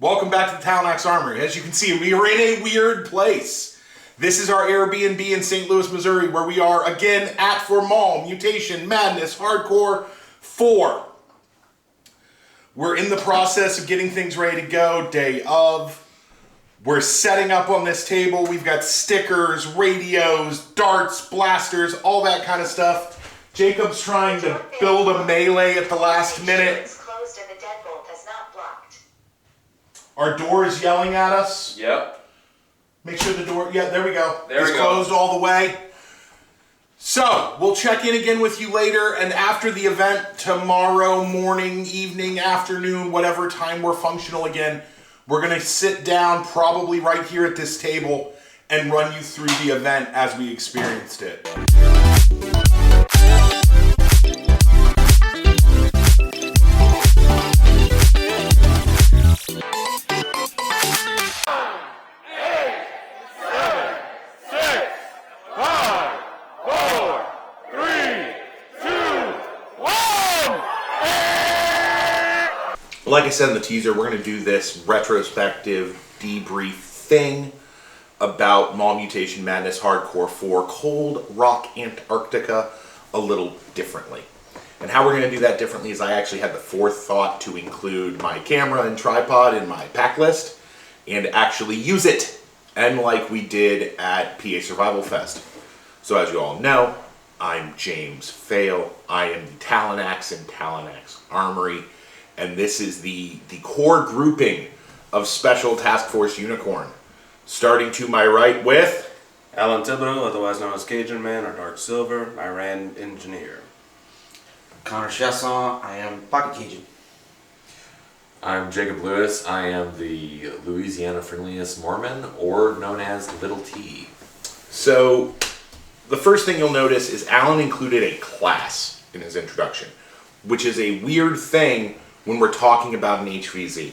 Welcome back to the Talonaxe Armory. As you can see, we are in a weird place. This is our Airbnb in St. Louis, Missouri, where we are again at for Mall, Mutation, Madness, Hardcore 4. We're in the process of getting things ready to go, day of. We're setting up on this table. We've got stickers, radios, darts, blasters, all that kind of stuff. Jacob's trying to build a melee at the last minute. Our door is yelling at us. Yep. Make sure the door, yeah, there we go. There we go. It's closed all the way. So, we'll check in again with you later, and after the event, tomorrow morning, evening, afternoon, whatever time we're functional again, we're going to sit down probably right here at this table and run you through the event as we experienced it. Like I said in the teaser, we're going to do this retrospective debrief thing about Mall Mutation Madness Hardcore 4 Cold Rock Antarctica a little differently. And how we're going to do that differently is I actually had the forethought to include my camera and tripod in my pack list and actually use it, and like we did at PA Survival Fest. So as you all know, I'm James Fail. I am the Talonaxe and Talonaxe Armory. And this is the core grouping of Special Task Force Unicorn. Starting to my right with... Alan Thibodeau, otherwise known as Cajun Man or Dark Silver, Iran Engineer. Connor Chasson, I am Pocket Cajun. I'm Jacob Lewis. I am the Louisiana Friendliest Mormon, or known as Little T. So, the first thing you'll notice is Alan included a class in his introduction, which is a weird thing when we're talking about an HVZ.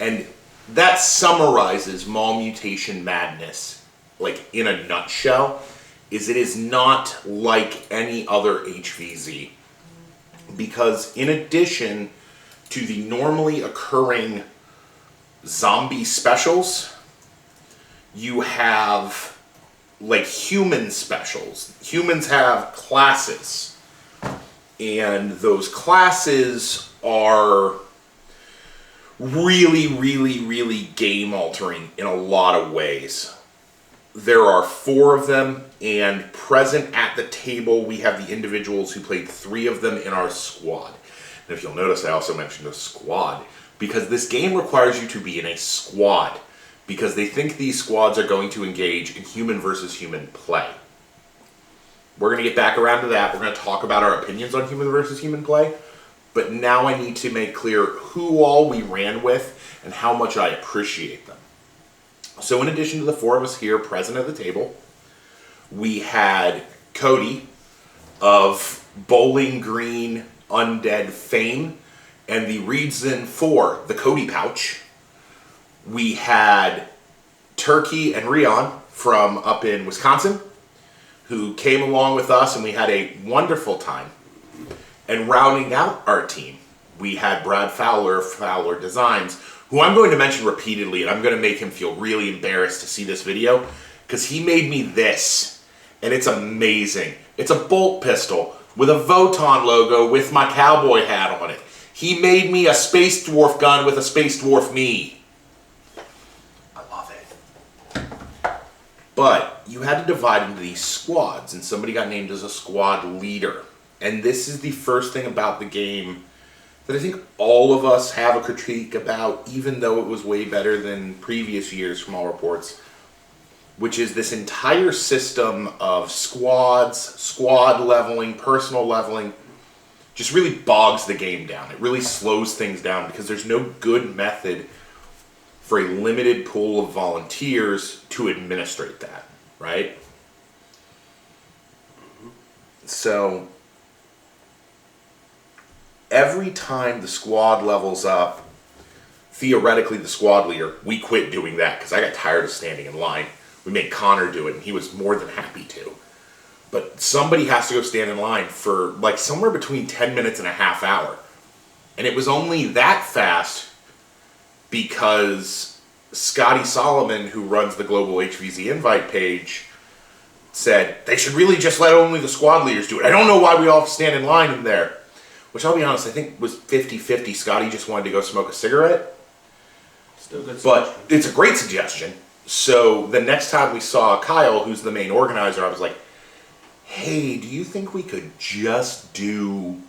And that summarizes Mall Mutation Madness, like in a nutshell, is it is not like any other HVZ. Because in addition to the normally occurring zombie specials, you have like human specials. Humans have classes. And those classes are really game altering in a lot of ways. There are 4 of them, and present at the table we have the individuals who played 3 of them in our squad. And if you'll notice, I also mentioned a squad, because this game requires you to be in a squad, because they think these squads are going to engage in human versus human play. We're going to get back around to that. We're going to talk about our opinions on human versus human play. But now I need to make clear who all we ran with and how much I appreciate them. So in addition to the 4 of us here present at the table, we had Cody of Bowling Green Undead fame and the reason for the Cody pouch. We had Turkey and Rion from up in Wisconsin, who came along with us, and we had a wonderful time. And rounding out our team, we had Brad Fowler of Fowler Designs, who I'm going to mention repeatedly, and I'm going to make him feel really embarrassed to see this video, because he made me this, and it's amazing. It's a bolt pistol with a Voton logo with my cowboy hat on it. He made me a Space Dwarf gun with a Space Dwarf me. I love it. But you had to divide into these squads, and somebody got named as a squad leader. And this is the first thing about the game that I think all of us have a critique about, even though it was way better than previous years from all reports, which is this entire system of squads, squad leveling, personal leveling, just really bogs the game down. It really slows things down because there's no good method for a limited pool of volunteers to administrate that, right? So every time the squad levels up, theoretically the squad leader, we quit doing that because I got tired of standing in line. We made Connor do it, and he was more than happy to. But somebody has to go stand in line for like somewhere between 10 minutes and a half hour. And it was only that fast because Scotty Solomon, who runs the global HVZ invite page, said they should really just let only the squad leaders do it. I don't know why we all stand in line in there. Which, I'll be honest, I think was 50-50. Scotty just wanted to go smoke a cigarette. Still good But suggestion. it's a great suggestion. So the next time we saw Kyle, who's the main organizer, I was like, hey, do you think we could just do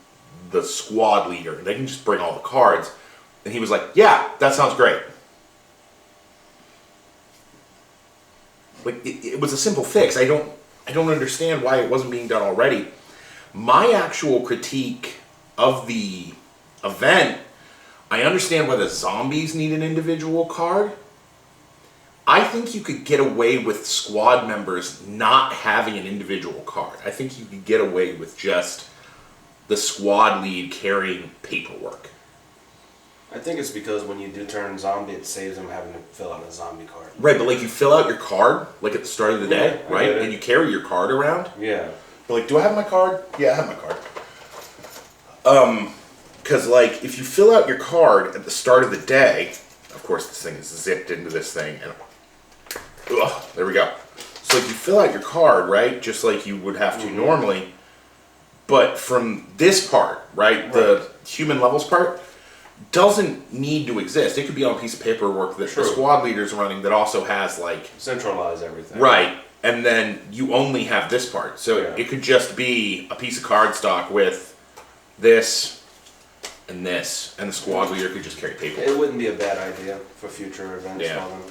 the squad leader? They can just bring all the cards. And he was like, yeah, that sounds great. Like, it was a simple fix. I don't understand why it wasn't being done already. My actual critique of the event, I understand why the zombies need an individual card. I think you could get away with squad members not having an individual card. I think you could get away with just the squad lead carrying paperwork. I think it's because when you do turn zombie, it saves them having to fill out a zombie card. Right, but like you fill out your card, like at the start of the day, Yeah, I right? get it. And you carry your card around. Yeah. You're like, do I have my card? Yeah, I have my card. Because like, if you fill out your card at the start of the day, of course this thing is zipped into this thing, and there we go. So like, you fill out your card, right? Just like you would have to normally. But from this part, right, the human levels part, doesn't need to exist. It could be on a piece of paperwork that the True. squad leader's running that also has like... Centralize everything. Right. And then you only have this part. So Yeah. it could just be a piece of cardstock with this and this, and the squad leader could just carry paper. It wouldn't be a bad idea for future events. Yeah. for them.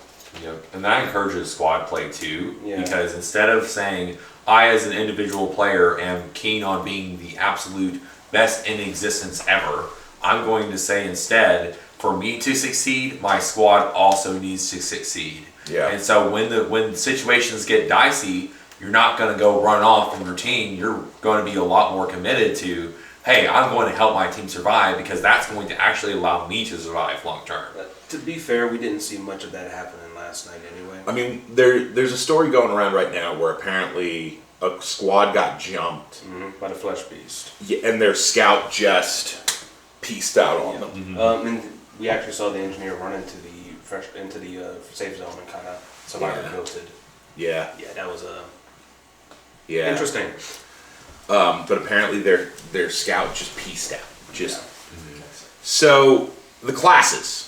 Yep. And that encourages squad play too, Yeah. because instead of saying, I as an individual player am keen on being the absolute best in existence ever, I'm going to say instead, for me to succeed, my squad also needs to succeed. Yeah. And so when situations get dicey, you're not going to go run off from your team. You're going to be a lot more committed to, hey, I'm going to help my team survive because that's going to actually allow me to survive long term. But to be fair, we didn't see much of that happening last night anyway. I mean, there's a story going around right now where apparently a squad got jumped, By the flesh beast. and their scout just pieced out on them. And we actually saw the engineer run into the safe zone and kind of survivor guilted. Yeah, Yeah, that was yeah. interesting. But apparently their scout just pieced out. So the classes.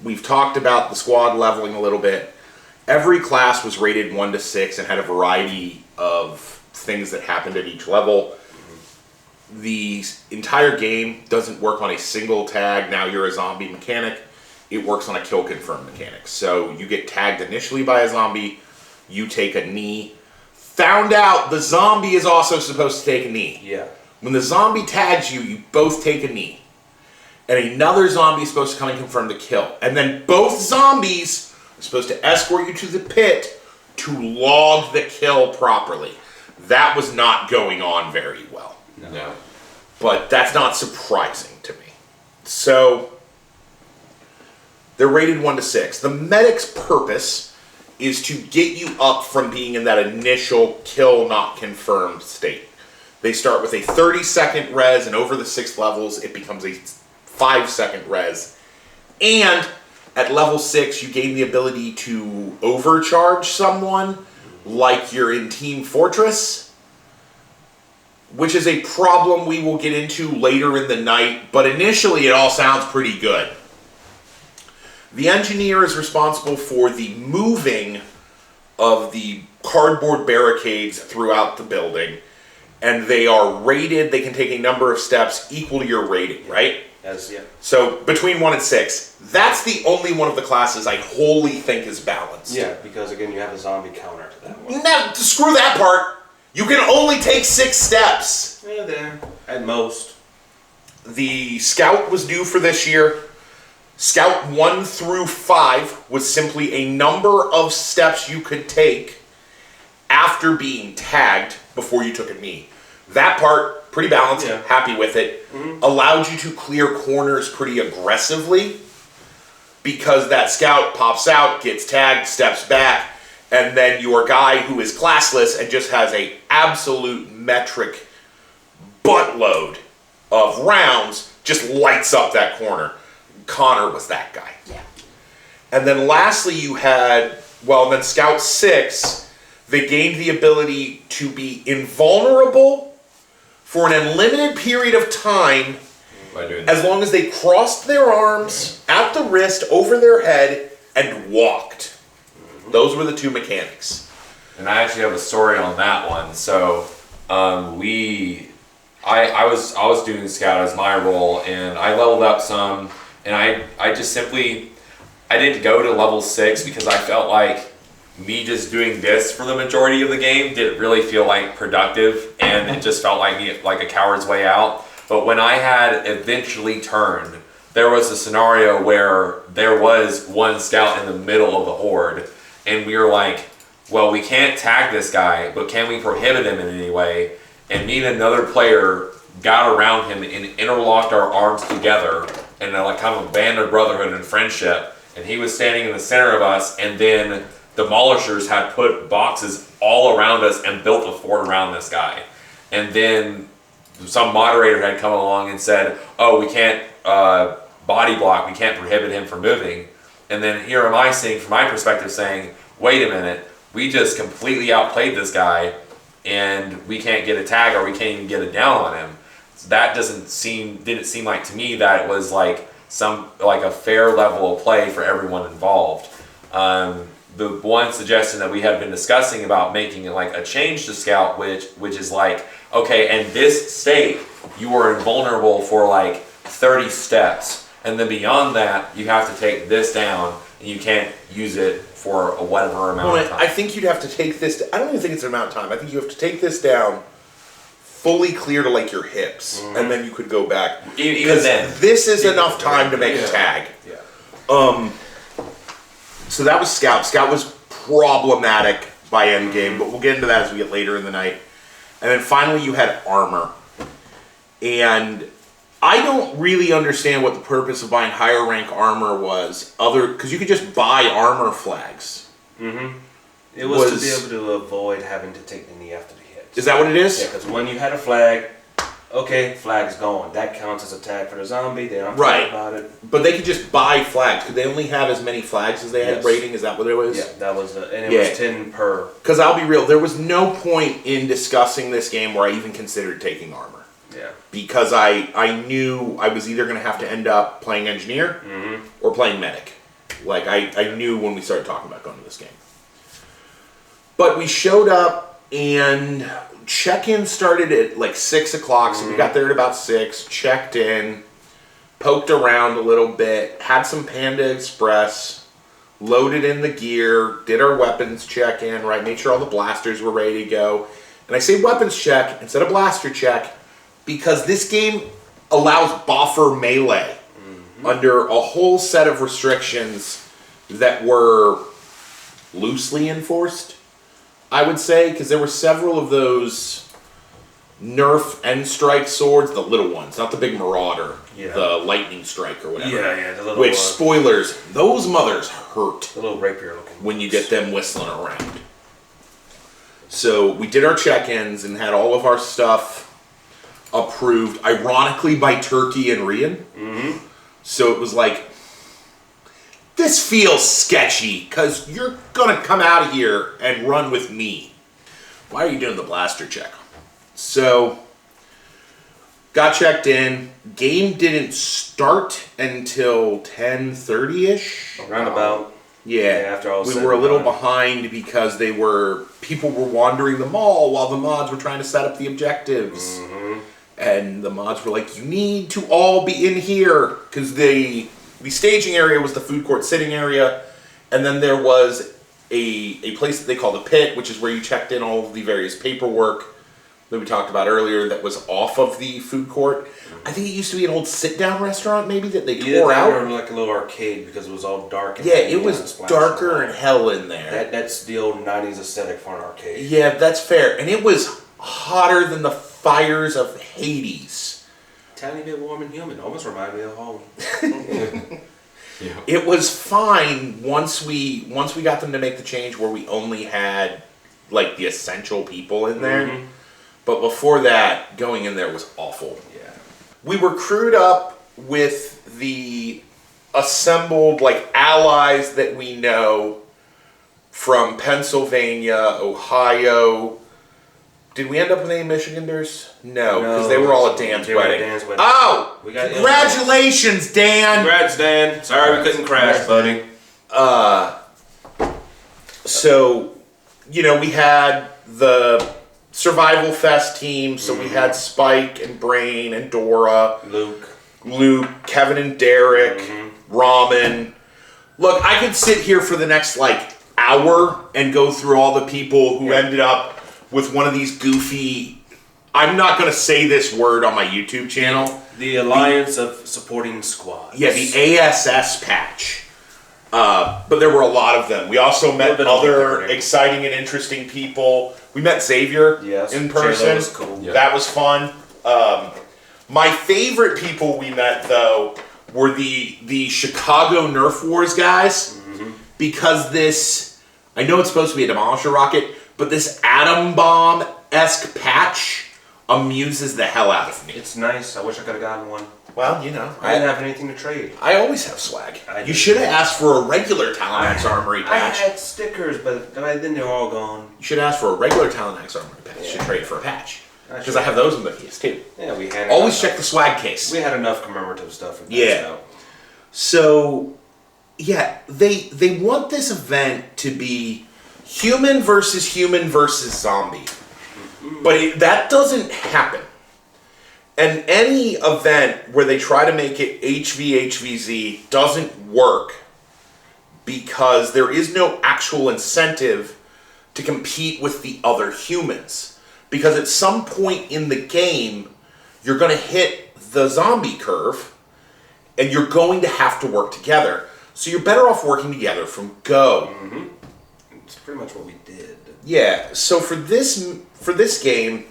We've talked about the squad leveling a little bit. Every class was rated 1 to 6 and had a variety of things that happened at each level. The entire game doesn't work on a single tag, now you're a zombie mechanic. It works on a kill confirm mechanic. So you get tagged initially by a zombie, you take a knee. Found out the zombie is also supposed to take a knee. Yeah. When the zombie tags you, you both take a knee. And another zombie is supposed to come and confirm the kill. And then both zombies are supposed to escort you to the pit to log the kill properly. That was not going on very well. No. But that's not surprising to me. So, they're rated 1 to 6. The medic's purpose is to get you up from being in that initial kill not confirmed state. They start with a 30-second res, and over the 6 levels, it becomes a 5-second res. And at level 6, you gain the ability to overcharge someone, like you're in Team Fortress, which is a problem we will get into later in the night, but initially it all sounds pretty good. The engineer is responsible for the moving of the cardboard barricades throughout the building, and they are rated, they can take a number of steps equal to your rating, right? Yeah. So, between 1 and 6, that's the only one of the classes I wholly think is balanced. Yeah, because again, you have a zombie counter to that one. Now, screw that part! You can only take 6 steps! Yeah, there. At most. The scout was due for this year. Scout 1 through 5 was simply a number of steps you could take after being tagged before you took a knee. That part, pretty balanced, Yeah. happy with it. Allowed you to clear corners pretty aggressively because that scout pops out, gets tagged, steps back, and then your guy who is classless and just has a absolute metric buttload of rounds just lights up that corner. Connor was that guy. Yeah. And then lastly you had, well, then Scout 6, they gained the ability to be invulnerable for an unlimited period of time By doing as long as they crossed their arms at the wrist over their head and walked. Those were the two mechanics. And I actually have a story on that one. So, I was doing Scout as my role, and I leveled up some, and I just simply, I didn't go to level 6 because I felt like me just doing this for the majority of the game didn't really feel like productive, and it just felt like a coward's way out. But when I had eventually turned, there was a scenario where there was one Scout in the middle of the horde, and we were like, well, we can't tag this guy, but can we prohibit him in any way? And me and another player got around him and interlocked our arms together in a kind of a band of brotherhood and friendship. And he was standing in the center of us, and then demolishers had put boxes all around us and built a fort around this guy. And then some moderator had come along and said, oh, we can't body block, we can't prohibit him from moving. And then here am I saying, from my perspective, saying, wait a minute, we just completely outplayed this guy, and we can't get a tag, or we can't even get a down on him. So that didn't seem like to me that it was like a fair level of play for everyone involved. The one suggestion that we had been discussing about making it like a change to Scout, which is like, okay, in this state you are invulnerable for like 30 steps, and then beyond that you have to take this down, and you can't use it for a whatever amount of time. I think you'd have to take this, I don't even think it's an amount of time. I think you have to take this down fully clear to like your hips, and then you could go back. Even then. This is enough time to make a tag. Yeah. So that was Scout. Scout was problematic by endgame, but we'll get into that as we get later in the night. And then finally you had Armor. And I don't really understand what the purpose of buying higher rank armor was, because you could just buy armor flags. It was to be able to avoid having to take the knee after the hit. Is that what it is? Yeah, because when you had a flag, okay, flag's gone. That counts as a tag for the zombie. They don't have to worry about it. But they could just buy flags. Could they only have as many flags as they had rating? Is that what it was? Yeah, that was and it was 10 per. Because I'll be real, there was no point in discussing this game where I even considered taking armor. Yeah. Because I knew I was either going to have to end up playing engineer or playing medic. Like, I knew when we started talking about going to this game. But we showed up, and check-in started at like 6 o'clock, so we got there at about 6, checked in, poked around a little bit, had some Panda Express, loaded in the gear, did our weapons check-in, right, made sure all the blasters were ready to go. And I say weapons check instead of blaster check because this game allows boffer melee under a whole set of restrictions that were loosely enforced, I would say, because there were several of those Nerf end strike swords, the little ones, not the big Marauder, the lightning strike or whatever. Yeah, the little. Which, spoilers, those mothers hurt. The little rapier looking. When you get them whistling around. So we did our check-ins and had all of our stuff approved, ironically by Turkey and Rian. So it was like, this feels sketchy, because you're going to come out of here and run with me. Why are you doing the blaster check? So, got checked in. Game didn't start until 10:30-ish. Roundabout. Yeah, after all was we said were a and little done. behind because people were wandering the mall while the mods were trying to set up the objectives. And the mods were like, you need to all be in here, because the staging area was the food court sitting area, and then there was a place that they called a pit, which is where you checked in all of the various paperwork that we talked about earlier that was off of the food court. I think it used to be an old sit-down restaurant, maybe, that they tore out. Or like a little arcade because it was all dark. And Yeah, it was darker and hell in there. That's the old 90s aesthetic for an arcade. Yeah, that's fair. And it was hotter than the fires of Hades. Tiny bit warm and humid. Almost reminded me of home. It was fine once we got them to make the change where we only had like the essential people in there. But before that, going in there was awful. Yeah. We were crewed up with the assembled like allies that we know from Pennsylvania, Ohio. Did we end up with any Michiganders? No, because they were all at Dan's wedding. Oh! Congratulations, Dan! Congrats, Dan. Sorry we couldn't crash, buddy. So, we had the Survival Fest team, so we had Spike and Brain and Dora. Luke, Kevin and Derek, Ramen. Look, I could sit here for the next, hour and go through all the people who ended up with one of these goofy... I'm not going to say this word on my YouTube channel. The Alliance of Supporting Squads. Yeah, the ASS patch. But there were a lot of them. We also met other exciting and interesting people. We met Xavier in person. That was cool. Yep. That was fun. My favorite people we met, though, were the Chicago Nerf Wars guys. Mm-hmm. Because this, I know it's supposed to be a demolisher rocket, but this atom bomb-esque patch amuses the hell out of me. It's nice. I wish I could have gotten one. Well, I didn't have anything to trade. I always have swag. You should have asked for a regular Talonaxe Armory patch. I had stickers, but then they're all gone. You should ask for a regular Talonaxe Armory patch to trade for a patch. Because I have those in the case, too. Yeah, we had always check the swag case. We had enough commemorative stuff. So, they want this event to be human versus zombie. But that doesn't happen. And any event where they try to make it HVHVZ doesn't work because there is no actual incentive to compete with the other humans. Because at some point in the game, you're going to hit the zombie curve and you're going to have to work together. So you're better off working together from go. Mm-hmm. It's pretty much what we did. Yeah, so for this game,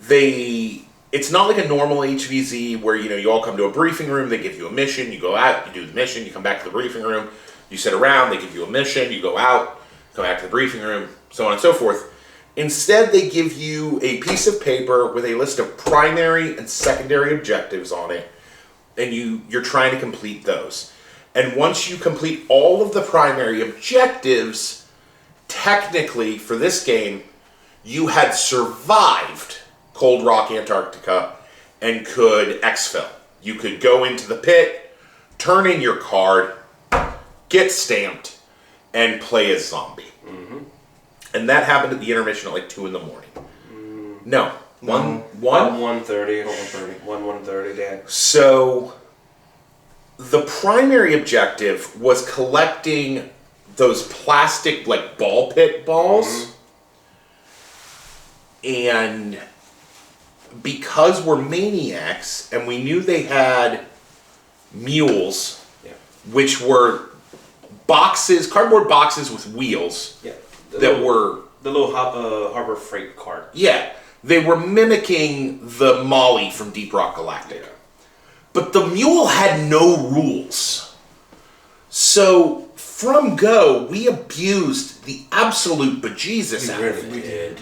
it's not like a normal HVZ where, you all come to a briefing room, they give you a mission, you go out, you do the mission, you come back to the briefing room, you sit around, they give you a mission, you go out, come back to the briefing room, so on and so forth. Instead, they give you a piece of paper with a list of primary and secondary objectives on it, and you're trying to complete those. And once you complete all of the primary objectives, technically, for this game, you had survived Cold Rock, Antarctica, and could exfil. You could go into the pit, turn in your card, get stamped, and play as zombie. Mm-hmm. And that happened at the intermission at 2 in the morning. No. 1:30. 1:30, Dad. So, the primary objective was collecting those plastic, ball pit balls. Mm-hmm. And because we're maniacs, and we knew they had mules, which were cardboard boxes with wheels, were... The little Harbor Freight cart. Yeah, they were mimicking the Molly from Deep Rock Galactic. Yeah. But the mule had no rules. So, from go, we abused the absolute bejesus out of it. We did.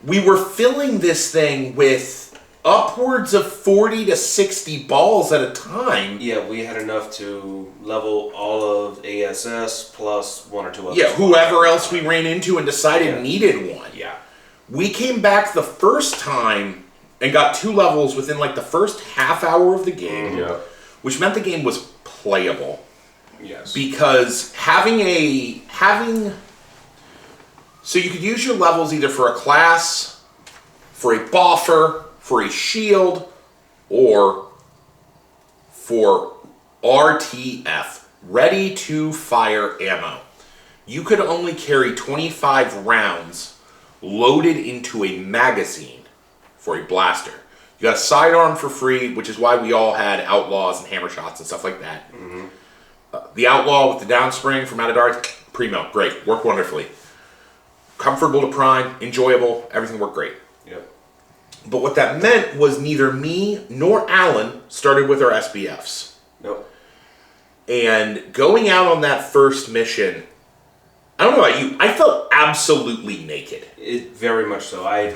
We were filling this thing with upwards of 40 to 60 balls at a time. Yeah, we had enough to level all of ASS plus one or two others. Yeah, whoever else we ran into and decided needed one. Yeah. We came back the first time and got 2 levels within the first half hour of the game, which meant the game was playable. Yes. Because so you could use your levels either for a class, for a buffer, for a shield, or for RTF, ready to fire ammo. You could only carry 25 rounds loaded into a magazine for a blaster. You got a sidearm for free, which is why we all had outlaws and hammer shots and stuff like that. Mm-hmm. The outlaw with the downspring from Out of Dark, primo, great, worked wonderfully. Comfortable to prime, enjoyable, everything worked great. Yep. But what that meant was neither me nor Alan started with our SBFs. Nope. And going out on that first mission, I don't know about you, I felt absolutely naked. Very much so. I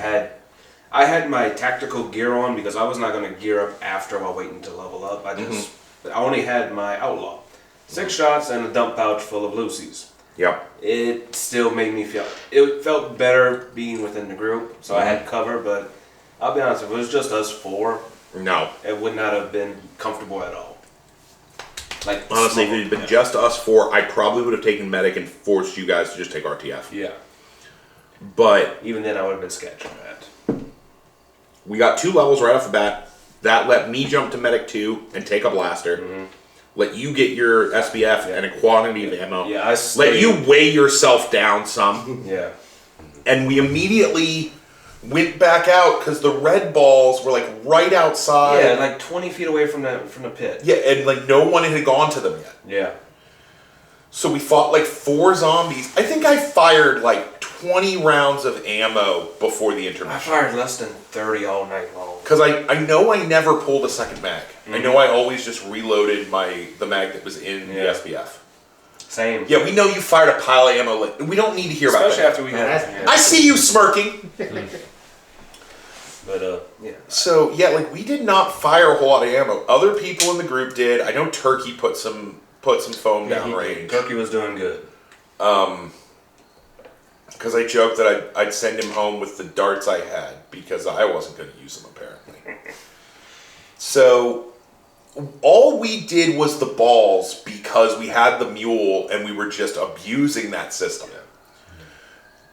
had my tactical gear on because I was not going to gear up after while waiting to level up. I just I only had my outlaw. 6 shots and a dump pouch full of Lucy's. Yep. It still made me feel... It felt better being within the group, so I had cover, but I'll be honest, if it was just us 4, No. it would not have been comfortable at all. Like Honestly, if it had been just us 4, I probably would have taken medic and forced you guys to just take RTF. Yeah. But Even then, I would have been sketched on that. we got 2 levels right off the bat. That let me jump to medic 2 and take a blaster. Let you get your SBF and a quantity of ammo. Yeah, Let you weigh yourself down some. Yeah. And we immediately went back out because the red balls were like right outside. Yeah, like 20 feet away from the pit. Yeah, and like no one had gone to them yet. Yeah. So we fought like 4 zombies. I think I fired like 20 rounds of ammo before the I intermission. fired less than 30 all night long. Because I know I never pulled a second mag. I know I always just reloaded the mag that was in the SBF. Same. Yeah, we know you fired a pile of ammo. We don't need to hear about Especially that. after we had... I see you smirking. But, yeah. So, yeah, like, we did not fire a whole lot of ammo. Other people in the group did. I know Turkey put some foam down range. Turkey was doing good. Because I joked that I'd send him home with the darts I had because I wasn't going to use them, apparently. So, all we did was the balls because we had the mule and we were just abusing that system.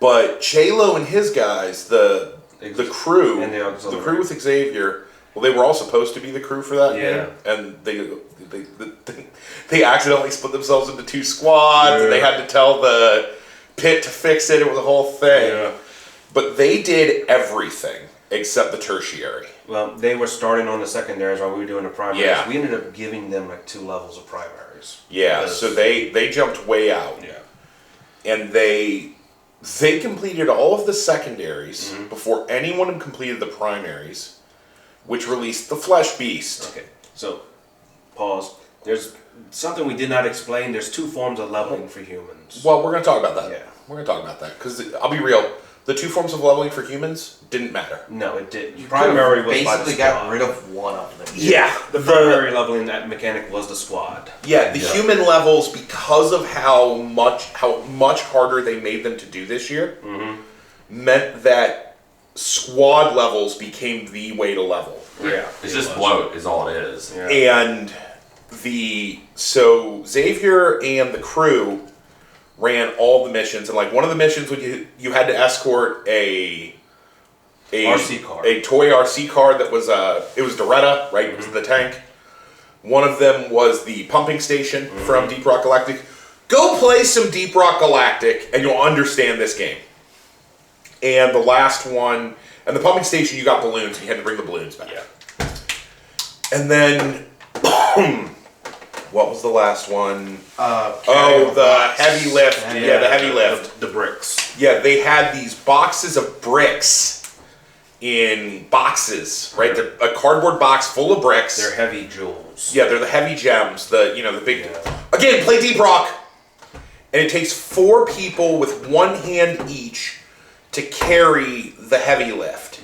But Chalo and his guys, the crew, And the crew with Xavier, well, they were all supposed to be the crew for that Yeah. game, and they accidentally split themselves into 2 squads, and they had to tell the pit to fix it. It was a whole thing. Yeah. But they did everything except the tertiary. Well, they were starting on the secondaries while we were doing the primaries. Yeah. We ended up giving them like 2 levels of primaries. Yeah, Because- so they jumped way out. Yeah. And they completed all of the secondaries before anyone had completed the primaries, which released the Flesh Beast. Okay, so, pause. There's something we did not explain. There's 2 forms of leveling for humans. Well, we're going to talk about that. Yeah. We're going to talk about that. Because I'll be real, the 2 forms of leveling for humans didn't matter. No, it didn't. You Primary could've was by the basically squad. got rid of one of them. Yeah. The primary leveling that mechanic was the squad. Yeah, the human levels, because of how much harder they made them to do this year, meant that squad levels became the way to level. Yeah. It's just bloat is all it is. Yeah. And so Xavier and the crew ran all the missions, and like one of the missions when you had to escort a RC car. a toy RC car that was it was Doretta, right? It was the tank. One of them was the pumping station from Deep Rock Galactic. Go play some Deep Rock Galactic and you'll understand this game. And the last one, and the pumping station, you got balloons and you had to bring the balloons back. Yeah. And then, what was the last one? The heavy lift. Yeah, the heavy lift. The bricks. Yeah, they had these boxes of bricks in boxes, right? They're a cardboard box full of bricks. They're heavy jewels. Yeah, they're the heavy gems, the big... Yeah. Again, play Deep Rock! And it takes 4 people with 1 hand each to carry the heavy lift.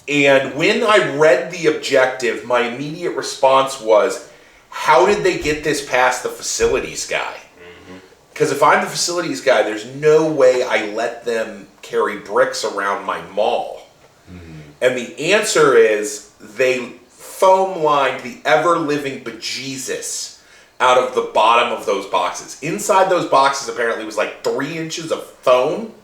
And when I read the objective, my immediate response was, how did they get this past the facilities guy? Because if I'm the facilities guy, there's no way I let them carry bricks around my mall. And the answer is they foam lined the ever-living bejesus out of the bottom of those boxes. Inside those boxes apparently was like 3 inches of foam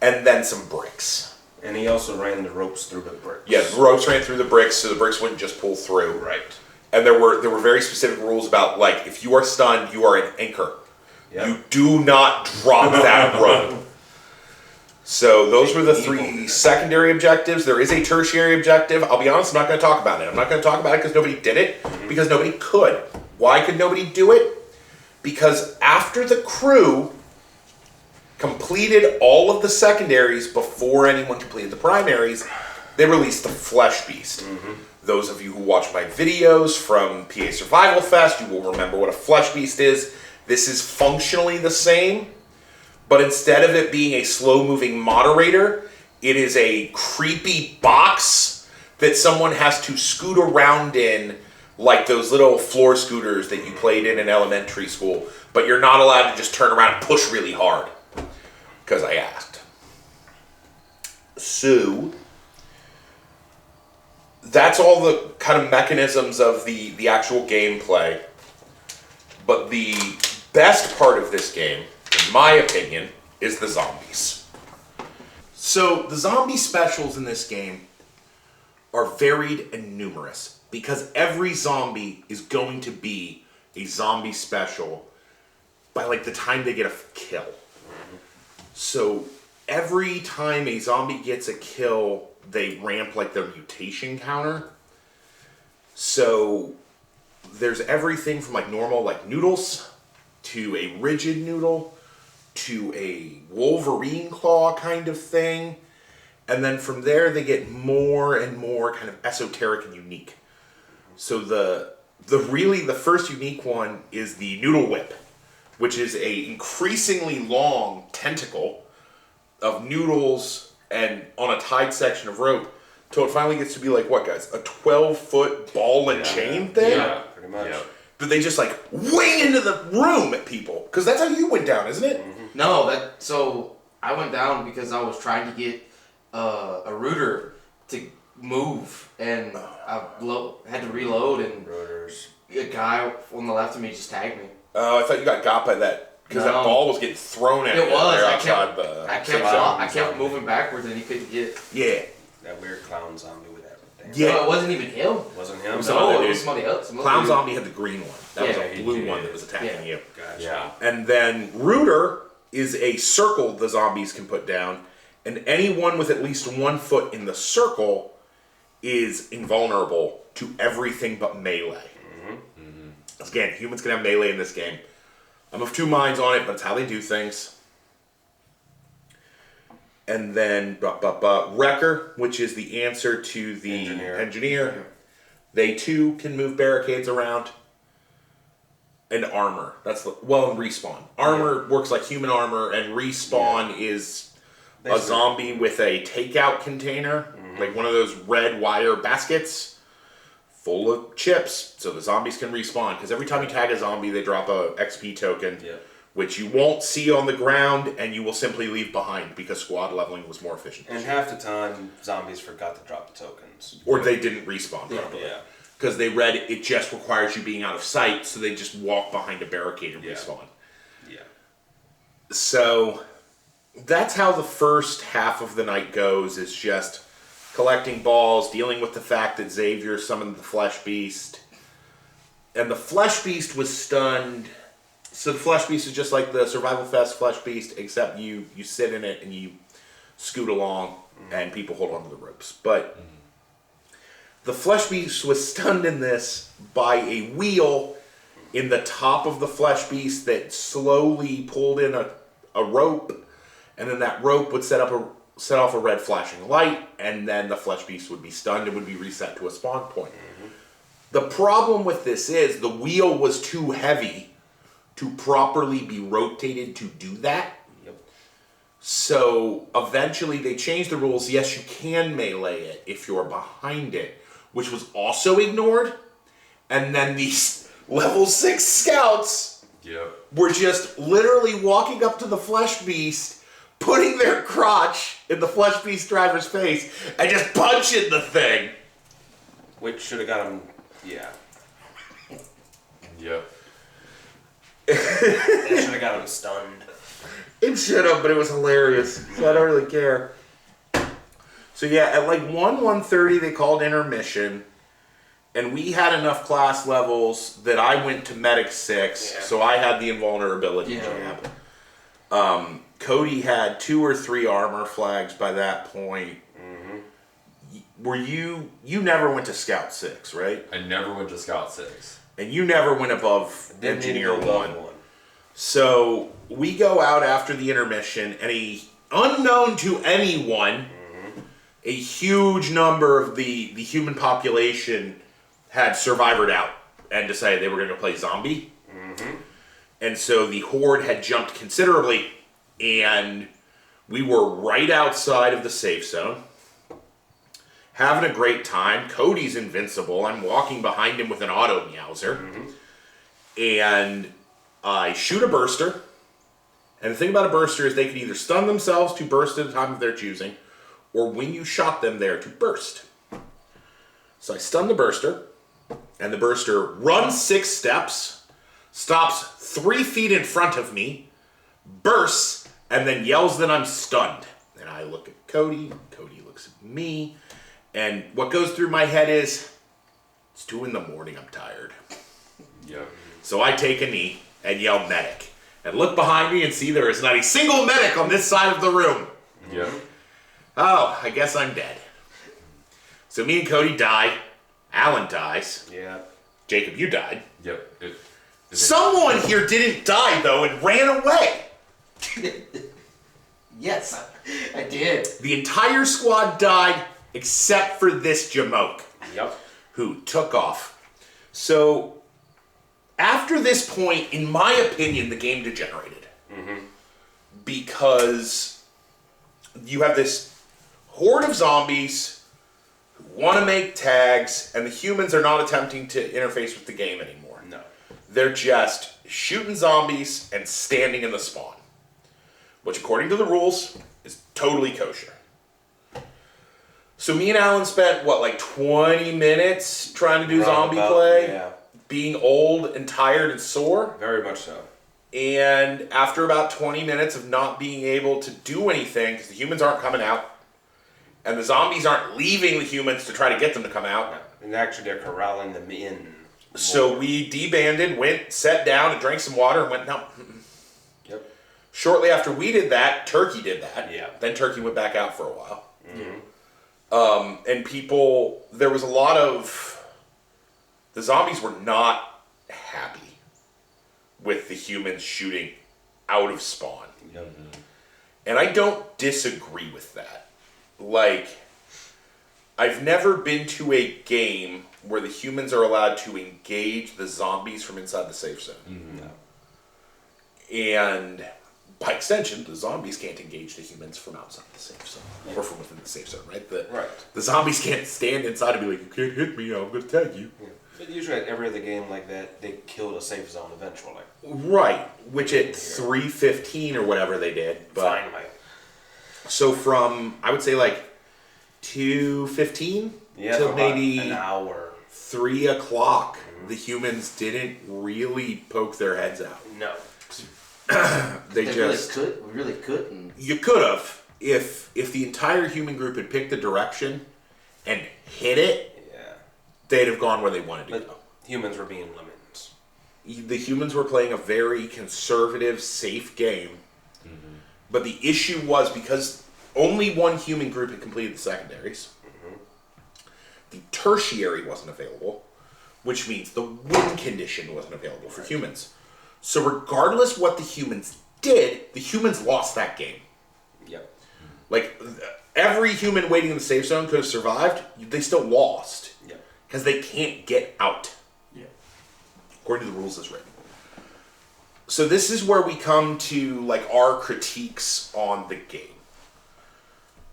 and then some bricks. And he also ran the ropes through the bricks. Yeah, the ropes ran through the bricks so the bricks wouldn't just pull through. Right. And there were very specific rules about, like, if you are stunned, you are an anchor. Yep. You do not drop that rope. So those were the 3 secondary objectives. There is a tertiary objective. I'll be honest, I'm not going to talk about it. I'm not going to talk about it because nobody did it, because nobody could. Why could nobody do it? Because after the crew completed all of the secondaries before anyone completed the primaries, they released the Flesh Beast. Those of you who watch my videos from PA Survival Fest, you will remember what a Flesh Beast is. This is functionally the same, but instead of it being a slow-moving moderator, it is a creepy box that someone has to scoot around in like those little floor scooters that you played in elementary school, but you're not allowed to just turn around and push really hard, because I asked. So, that's all the kind of mechanisms of the actual gameplay. But the best part of this game, in my opinion, is the zombies. So, the zombie specials in this game are varied and numerous, because every zombie is going to be a zombie special by like the time they get a kill. So every time a zombie gets a kill, they ramp like their mutation counter. So there's everything from like normal like noodles to a rigid noodle to a Wolverine claw kind of thing. And then from there they get more and more kind of esoteric and unique. So the first unique one is the noodle whip, which is a increasingly long tentacle of noodles and on a tied section of rope till it finally gets to be like, what guys, a 12-foot ball and chain thing? Yeah, pretty much. Yeah. That they just like wing into the room at people. Because that's how you went down, isn't it? Mm-hmm. No, so I went down because I was trying to get a router to move, and I had to reload, and Rotors. a guy on the left of me just tagged me. Oh, I thought you got by that. Because that No. ball was getting thrown at It you was. there I outside kept zone. moving backwards, and he couldn't get. Yeah. That weird clown zombie with that. Damn. Yeah. No, it wasn't even him. Wasn't him? It was, No, it was somebody else. some other Clown dude. Zombie had the green one. That was Yeah, a he blue did. one that was attacking you. Gotcha. Yeah. And then Rooter is a circle the zombies can put down, and anyone with at least 1 foot in the circle is invulnerable to everything but melee. Again, humans can have melee in this game. I'm of two minds on it, but it's how they do things. And then Wrecker, which is the answer to the engineer. They too can move barricades around. And armor. And respawn. Armor works like human armor, and respawn is a zombie with a takeout container, like one of those red wire baskets full of chips, so the zombies can respawn. Because every time you tag a zombie, they drop a XP token, which you won't see on the ground, and you will simply leave behind because squad leveling was more efficient. And half the time, zombies forgot to drop the tokens. Or they didn't respawn properly. Yeah. Because they read it just requires you being out of sight, so they just walk behind a barricade and respawn. Yeah. So that's how the first half of the night goes, is just collecting balls, dealing with the fact that Xavier summoned the Flesh Beast. And the Flesh Beast was stunned. So the Flesh Beast is just like the Survival Fest Flesh Beast, except you sit in it and you scoot along and people hold onto the ropes. But the Flesh Beast was stunned in this by a wheel in the top of the Flesh Beast that slowly pulled in a rope, and then that rope would set off a red flashing light, and then the Flesh Beast would be stunned and would be reset to a spawn point. The problem with this is the wheel was too heavy to properly be rotated to do that. Yep. So eventually they changed the rules. Yes, you can melee it if you're behind it, which was also ignored. And then these level 6 scouts were just literally walking up to the Flesh Beast, putting their crotch in the Flesh Beast driver's face, and just punching the thing. Which should have got him. Yeah. Yep. That should have got him stunned. It should have, but it was hilarious, so I don't really care. So yeah, at like 1:30 they called intermission, and we had enough class levels that I went to Medic 6, so I had the invulnerability jab. Cody had 2 or 3 armor flags by that point. Were you never went to Scout 6, right? I never went to Scout 6. And you never went above Didn't Engineer even go 1. above 1. So we go out after the intermission, and unknown to anyone, a huge number of the human population had survivored out and decided they were going to play zombie. And so the horde had jumped considerably, and we were right outside of the safe zone. having a great time. Cody's invincible. I'm walking behind him with an auto meowser. And I shoot a burster. And the thing about a burster is they can either stun themselves to burst at a time of their choosing, or when you shot them, they're to burst. So I stun the burster, and the burster runs 6 steps, stops 3 feet in front of me, bursts, and then yells that I'm stunned. And I look at Cody, Cody looks at me, and what goes through my head is, it's 2 a.m, I'm tired. Yep. So I take a knee and yell medic, and look behind me and see there is not a single medic on this side of the room. Yep. Oh, I guess I'm dead. So me and Cody die. Alan dies. Yeah. Jacob, you died. Yep. Someone here didn't die, though, and ran away. Yes, I did. The entire squad died except for this Jamoke, Yep. who took off. So, after this point, in my opinion, the game degenerated. Because you have this horde of zombies who want to make tags, and the humans are not attempting to interface with the game anymore. No. They're just shooting zombies and standing in the spawn. Which, according to the rules, is totally kosher. So me and Alan spent, 20 minutes trying to do zombie play? Yeah. Being old and tired and sore. Very much so. And after about 20 minutes of not being able to do anything, because the humans aren't coming out, and the zombies aren't leaving the humans to try to get them to come out. And actually, they're corralling them in. So we debanded, went, sat down, and drank some water, and went, no. Yep. Shortly after we did that, Turkey did that. Yeah. Then Turkey went back out for a while. And people, there was a lot of, the zombies were not happy with the humans shooting out of spawn. Yep. And I don't disagree with that. I've never been to a game where the humans are allowed to engage the zombies from inside the safe zone. No. And by extension, the zombies can't engage the humans from outside the safe zone. Or from within the safe zone, right? The zombies can't stand inside and be like, you can't hit me, I'm going to tag you. Yeah. But usually at every other game like that, they kill the safe zone eventually. Right, which at 3:15 or whatever they did. But Finally. so from, I would say 2:15 Yeah, till for maybe about an hour. 3 o'clock, the humans didn't really poke their heads out. No. They just... We really couldn't. You could have, if the entire human group had picked a direction and hit it, Yeah. they'd have gone where they wanted to But go. humans were being lemons. The humans were playing a very conservative, safe game. But the issue was because only one human group had completed the secondaries. The tertiary wasn't available, which means the win condition wasn't available for humans. So regardless what the humans did, the humans lost that game. Yep. Every human waiting in the safe zone could have survived, they still lost. Yep. Because they can't get out. Yeah. According to the rules as written. So this is where we come to our critiques on the game.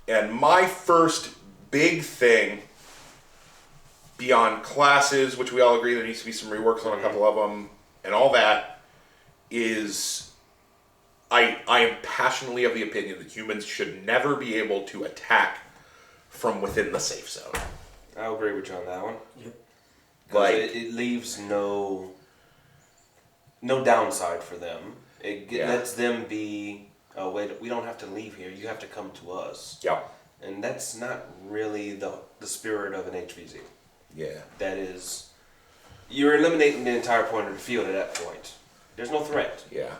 And my first big thing, beyond classes, which we all agree there needs to be some reworks on a couple of them, and all that, is I am passionately of the opinion that humans should never be able to attack from within the safe zone. I'll agree with you on that one. Yep. 'Cause it leaves no downside for them. It lets them be, oh wait, we don't have to leave here. You have to come to us. Yeah. And that's not really the spirit of an HVZ. Yeah. That is, you're eliminating the entire point of the field at that point. There's no threat. Yeah.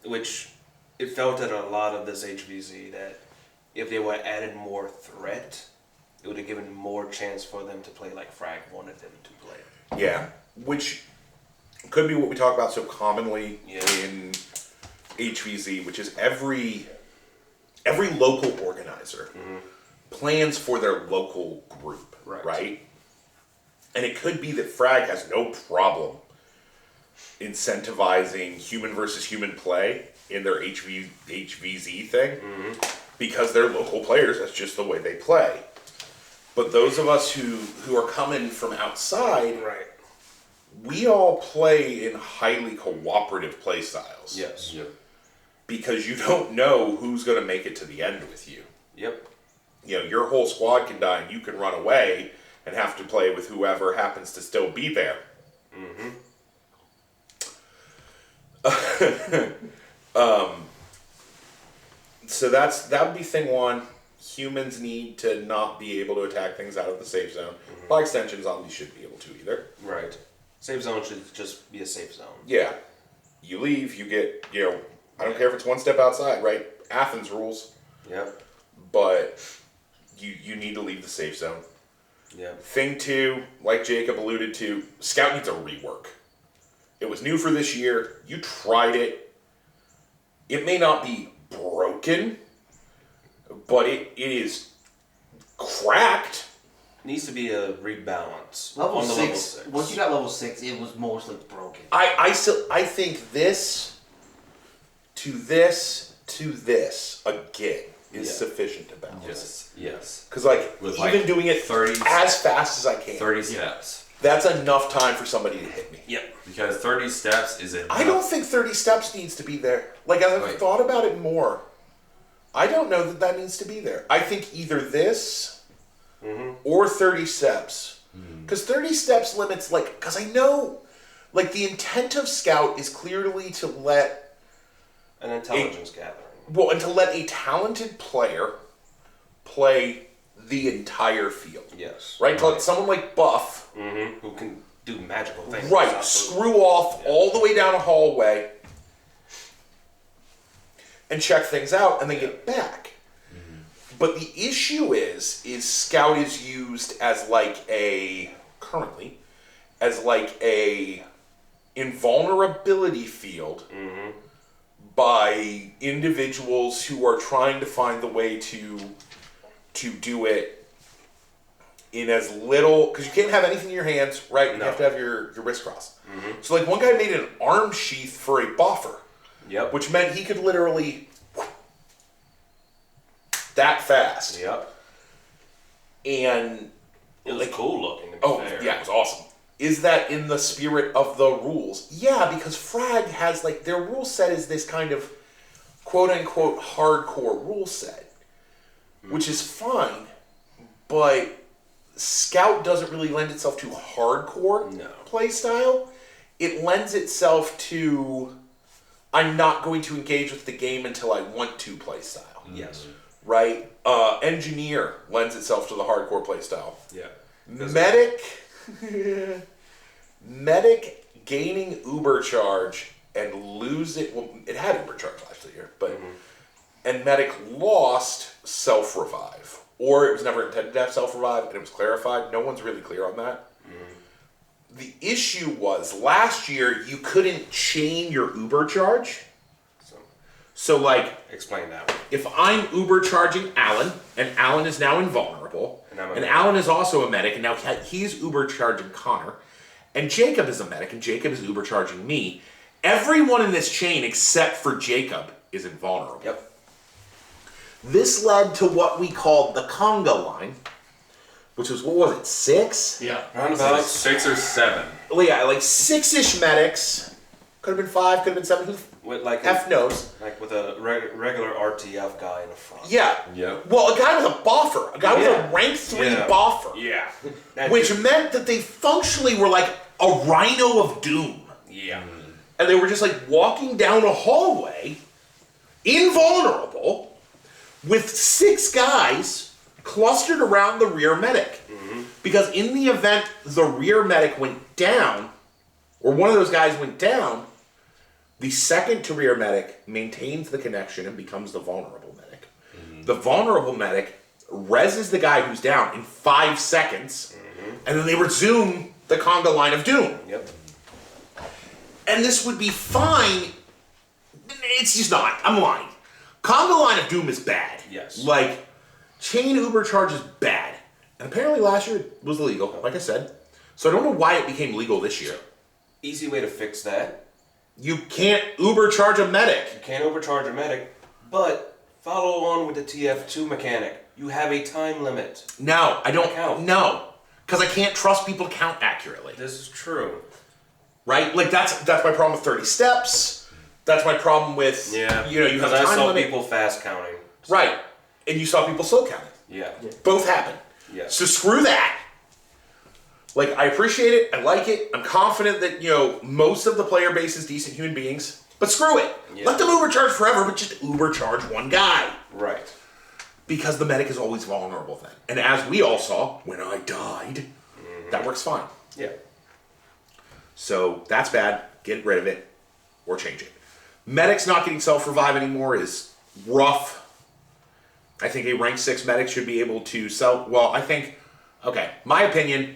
Which it felt at a lot of this HVZ that if they would have added more threat, it would have given more chance for them to play like Frag wanted them to play. Yeah. Which could be what we talk about so commonly Yeah. in HVZ, which is every local organizer plans for their local group, right? And it could be that Frag has no problem incentivizing human versus human play in their HVZ thing because they're local players. That's just the way they play. But those of us who are coming from outside, Right. we all play in highly cooperative play styles. Yes. Yep. Because you don't know who's going to make it to the end with you. Yep. You know, your whole squad can die and you can run away and have to play with whoever happens to still be there. Mm-hmm. So that would be thing one. Humans need to not be able to attack things out of the safe zone. By extension, zombies shouldn't be able to either. Right. Safe zone should just be a safe zone. Yeah. You leave, you get, I don't care if it's one step outside, right? Athens rules. Yep. But you need to leave the safe zone. Yep. Thing two, like Jacob alluded to, Scout needs a rework. It was new for this year. You tried it. It may not be broken, but it is cracked. Needs to be a rebalance. Level on the 6. Once you got level 6, it was mostly broken. I think this to this again is sufficient to balance. Yes. Yes. Because With, even doing it 30 as fast as I can, 30 steps. that's enough time for somebody to hit me. Yep. Because 30 steps is enough. I don't think 30 steps needs to be there. Like, as I've Right. thought about it more, I don't know that needs to be there. I think either this or 30 steps. Because 30 steps limits, because I know, the intent of Scout is clearly to let, An intelligence gathering. and to let a talented player play the entire field. Yes. Right? To let someone like Buff, Mm-hmm. Who can do magical things. right, Absolutely. screw off all the way down a hallway and check things out and then get back. But the issue is Scout is used as currently as a invulnerability field by individuals who are trying to find the way to do it in as little, because you can't have anything in your hands, right? You No. have to have your wrist crossed. So one guy made an arm sheath for a buffer, Yep. which meant he could literally that fast. Yep. And It was cool looking. To be oh fair. yeah, it was awesome. Is that in the spirit of the rules? Yeah, because Frag has their rule set is this kind of quote unquote hardcore rule set, which is fine, but Scout doesn't really lend itself to hardcore play style. It lends itself to I'm not going to engage with the game until I want to play style. Yes. Right? Engineer lends itself to the hardcore play style. Yeah. Medic gaining Uber charge and losing. Well, it had Uber charge last year, but and Medic lost self revive, or it was never intended to have self revive, and it was clarified. No one's really clear on that. The issue was last year you couldn't chain your Uber charge. So Explain that one. if I'm Uber charging Alan, and Alan is now invulnerable, And I'm a and medic. Alan is also a medic, and now he's Uber charging Connor, and Jacob is a medic, and Jacob is Uber charging me, everyone in this chain except for Jacob is invulnerable. Yep. This led to what we called the conga line, which was, what was it, 6? Yeah. Roundabout. 6 or 7. Well, yeah, 6-ish medics. Could have been 5, could have been 7. Who With F knows? with a regular RTF guy in the front. Yeah. Yeah. Well, a guy with a buffer. A guy with Yeah. a rank 3 Yeah. buffer. Yeah. That Which dude- meant that they functionally were like a rhino of doom. Yeah. And they were just walking down a hallway, invulnerable, with 6 guys clustered around the rear medic. Because in the event the rear medic went down, or one of those guys went down, the second to rear medic maintains the connection and becomes the vulnerable medic. The vulnerable medic reses the guy who's down in 5 seconds, and then they resume the conga line of doom. Yep. And this would be fine. It's just not. I'm lying. Conga line of doom is bad. Yes. Chain Uber charge is bad. And apparently last year it was illegal, like I said. So I don't know why it became legal this year. Easy way to fix that. You can't Uber charge a medic. You can't overcharge a medic, but follow on with the TF2 mechanic. You have a time limit. No, I don't. Count. No, because I can't trust people to count accurately. This is true. Right? Like that's my problem with 30 steps. That's my problem with you have because a time I saw limit. people fast counting. So. Right, and you saw people slow counting. Yeah. Both happen. Yes. So screw that. Like I appreciate it. I like it. I'm confident that most of the player base is decent human beings. But screw it. Yeah. Let them overcharge forever, but just overcharge one guy. Right. Because the medic is always vulnerable then. And as we all saw, when I died, that works fine. Yeah. So that's bad. Get rid of it or change it. Medics not getting self-revive anymore is rough. I think a rank 6 medic should be able to my opinion,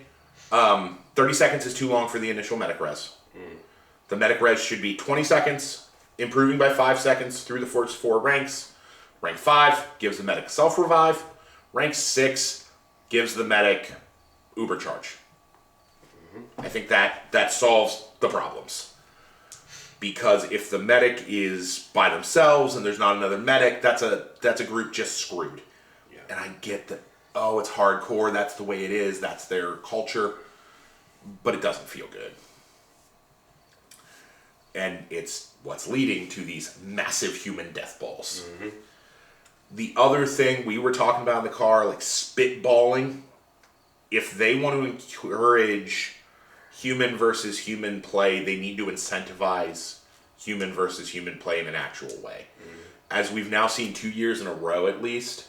30 seconds is too long for the initial medic res. The medic res should be 20 seconds, improving by 5 seconds through the first 4 ranks. Rank 5 gives the medic self-revive. Rank 6 gives the medic uber charge. I think that solves the problems. Because if the medic is by themselves and there's not another medic, that's a group just screwed. Yeah. And I get that, it's hardcore, that's the way it is, that's their culture, but it doesn't feel good. And it's what's leading to these massive human death balls. Mm-hmm. The other thing we were talking about in the car, like spitballing, if they want to encourage human versus human play, they need to incentivize human versus human play in an actual way. Mm-hmm. As we've now seen 2 years in a row at least,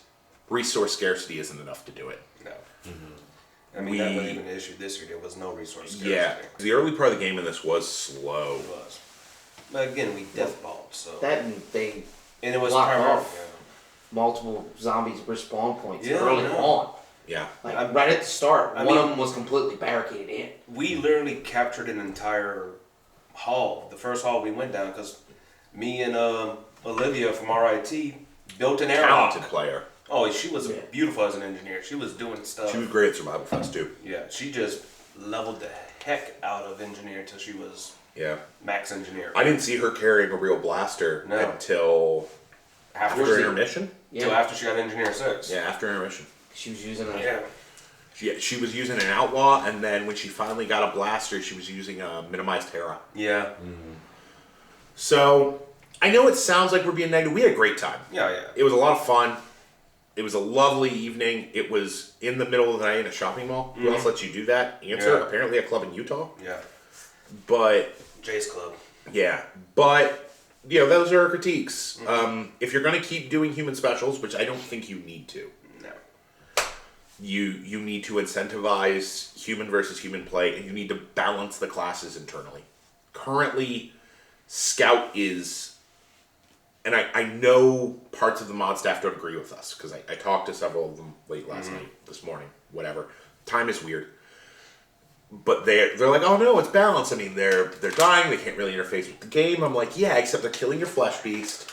resource scarcity isn't enough to do it. No. Mm-hmm. I mean, that wasn't even an issue this year. There was no resource scarcity. Yeah. The early part of the game in this was slow. It was. But again, we deathballed, so. And it was blocked primarily. off multiple zombies respawn points Yeah, early on. Yeah. Like right at the start, one of them was completely barricaded in. We literally captured an entire hall. The first hall we went down because me and Olivia from RIT built an airlock. Talented player. Oh, she was beautiful as an engineer. She was doing stuff. She was great at Survival Fest too. Yeah, she just leveled the heck out of engineer until she was max engineer. I didn't see her carrying a real blaster until after intermission. Until after she got engineer 6. Yeah, after intermission. She was using a... Yeah. She was using an outlaw, and then when she finally got a blaster, she was using a minimized Terra. Yeah. Mm-hmm. So, I know it sounds like we're being negative. We had a great time. Yeah. It was a lot of fun. It was a lovely evening. It was in the middle of the night in a shopping mall. Mm-hmm. Who else lets you do that? Answer. Yeah. Apparently a club in Utah. Yeah. But... Jay's Club. Yeah. But... those are our critiques. Mm-hmm. If you're going to keep doing human specials, which I don't think you need to. No. You need to incentivize human versus human play, and you need to balance the classes internally. Currently, Scout is... And I know parts of the mod staff don't agree with us, because I talked to several of them late last night, this morning, whatever. Time is weird. But they're like, oh no, it's balanced. I mean, they're dying, they can't really interface with the game. I'm like, yeah, except they're killing your flesh beast.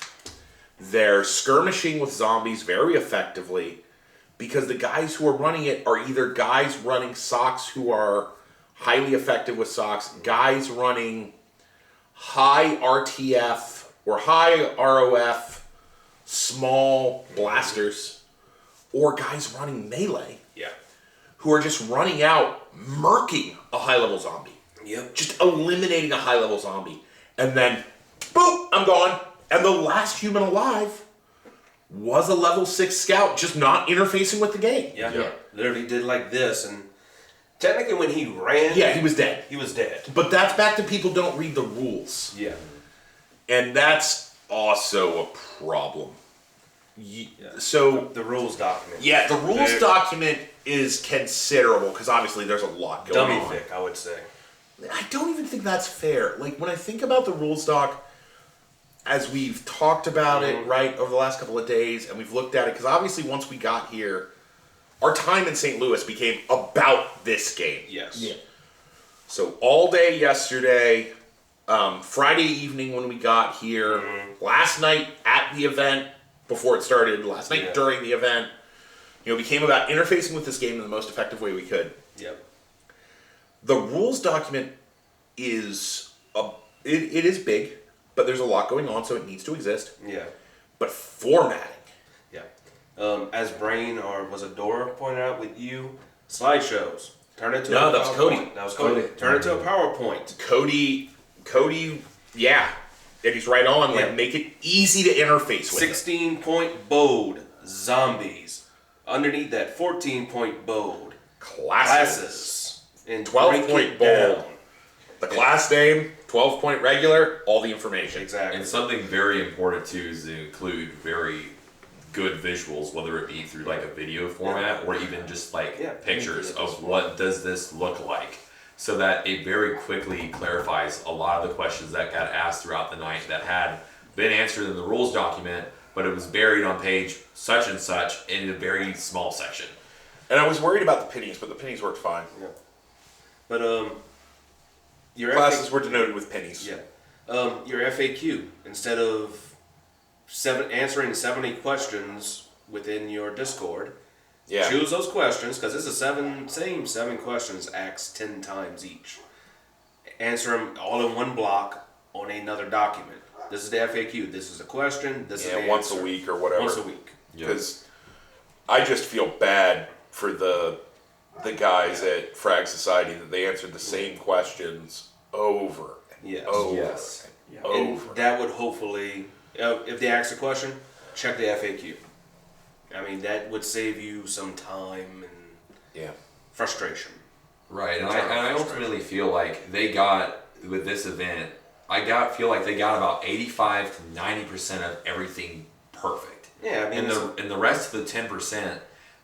They're skirmishing with zombies very effectively, because the guys who are running it are either guys running socks who are highly effective with socks, guys running high RTF or high ROF small blasters, or guys running melee. Yeah. Who are just running out, murking a high-level zombie. Yep. Just eliminating a high-level zombie. And then, boom, I'm gone. And the last human alive was a level 6 scout, just not interfacing with the game. Yeah. Literally did like this, and technically when he ran... Yeah, he was dead. He was dead. But that's back to people don't read the rules. Yeah. And that's also a problem. So... The rules document. Yeah, the rules document is considerable, because obviously there's a lot going on. Dummy thick, I would say. I don't even think that's fair. Like, when I think about the rules doc, as we've talked about it, right, over the last couple of days, and we've looked at it, because obviously once we got here, our time in St. Louis became about this game. Yes. Yeah. So all day yesterday, Friday evening when we got here, last night at the event, before it started, last night during the event, became about interfacing with this game in the most effective way we could. Yep. The rules document is it is big, but there's a lot going on, so it needs to exist. Yeah. But formatting. Yeah. As Brain or was Adora pointed out with you, slideshows. Turn it to No, a that was PowerPoint. Cody. That was Cody. Turn it to a PowerPoint. Cody, yeah. And he's right on. Yeah. Like, make it easy to interface with. 16-point bold zombies. Underneath that, 14-point bold Classes. And 12-point bold. The class name, 12-point regular, all the information. Exactly. And something very important too is to include very good visuals, whether it be through like a video format or even just like pictures of what does this look like, so that it very quickly clarifies a lot of the questions that got asked throughout the night that had been answered in the rules document, but it was buried on page such and such in a very small section. And I was worried about the pennies, but the pennies worked fine. Yeah. But your Classes were denoted with pennies. Yeah. Your FAQ, instead of answering 70 questions within your Discord, choose those questions, because it's the same seven questions asked 10 times each. Answer them all in one block on another document. This is the FAQ. This is the question. This is the once answer. a week or whatever. Once a week. Because I just feel bad for the guys at Frag Society that they answered the same questions over and Yes. over and over. And that would hopefully, if they ask a question, check the FAQ. I mean, that would save you some time and frustration. Right, and I ultimately feel like they got, with this event, feel like they got about 85 to 90% of everything perfect. Yeah, I mean, and the rest of the 10%,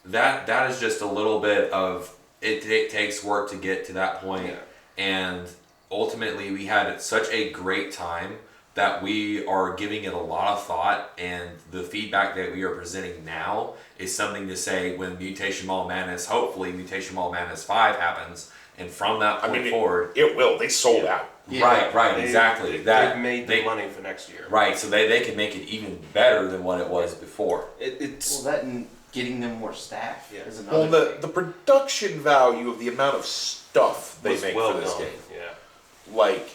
that is just a little bit of, it takes work to get to that point. Yeah. And ultimately we had such a great time that we are giving it a lot of thought, and the feedback that we are presenting now is something to say when Mutation Mall Madness, hopefully Mutation Mall Madness 5 happens, and from that point forward... It will. They sold out. Yeah. Right, exactly. They've made the money for next year. Right, so they can make it even better than what it was before. It's that and getting them more staff is another Well, thing. the production value of the amount of stuff they make for this game. Yeah. Like,